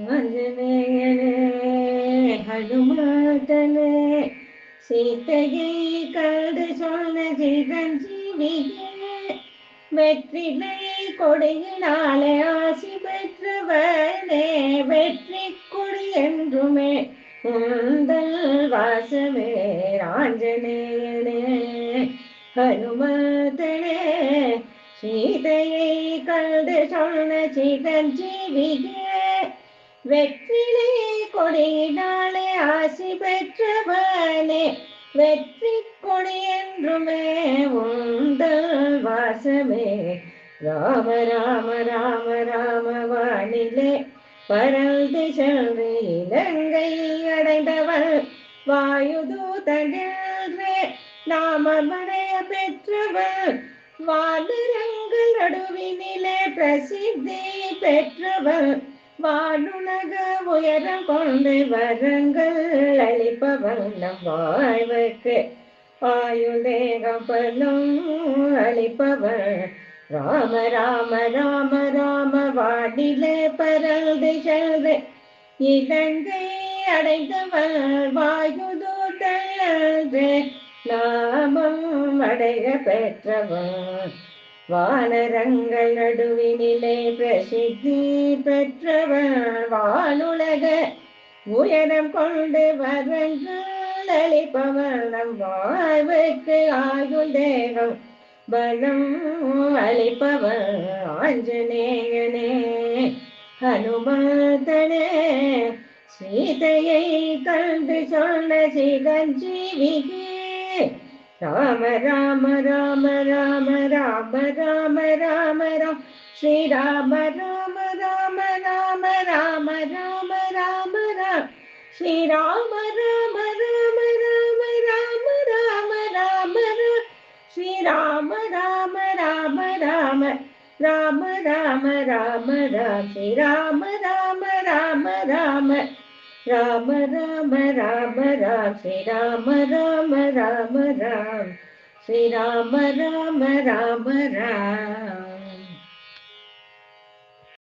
ஆஞ்சநேயனே ஹனுமந்தனே சீதையை கண்டு சொன்ன சிரஞ்சீவியே வெற்றிலை கொடியினாலே ஆசி பெற்றவனே வெற்றி கொடி என்றுமே உந்தல் வாசமே ஆஞ்சநேயனே ஹனுமந்தனே சீதையை கண்டு சொன்ன சிரஞ்சீவியே வெற்றிலை கொடியினாலே ஆசி பெற்றவனே வெற்றி கொடி என்றுமே உந்தல் வாசமே ராம ராம ராம ராம வானிலே பறந்து சென்று இலங்கை அடைந்தவள் வாயுதூதன்றே நாமமடைய பெற்றவள் வானரங்கள் நடுவினிலே பிரசித்தி பெற்றவள் வானுலக உயரம் கொண்டு வரங்கள் அளிப்பவள் நம் வாழ்வுக்கு ஆயுதேகம் பலம் அளிப்பவள் ராம ராம ராம ராம வாடிலே பறந்து செல்வே இலங்கை அடைந்தவள் வாயுதூதன்றே நாமம் அடைய பெற்றவள் வானரங்கள் நடுவினிலே பிரசித்தி பெற்றவள் வானுலக உயரம் கொண்டு வரங்கள் அளிப்பவள் நம் வாழ்வுக்கு ஆயுள் தேகம் பலம் அளிப்பவள் ஆஞ்சநேயனே ஹனுமந்தனே சீதையை கண்டு சொன்ன சிரஞ்சீவியே ராம ராம ராம ராம ராம ராம ராம ராம ஸ்ரீராம ராம ராம ராம ராம ராம ராம ராம ஸ்ரீராம ராம ராம ராம ராம ராம ராம ராம ஸ்ரீராம ராம ராம ராம ராம ராம ராம ராம ஸ்ரீராம ராம ராம ராம ராம ராம ராம ராம் ஸ்ரீராம ராம ராம ராம் ஸ்ரீராம ராம ராம ராம்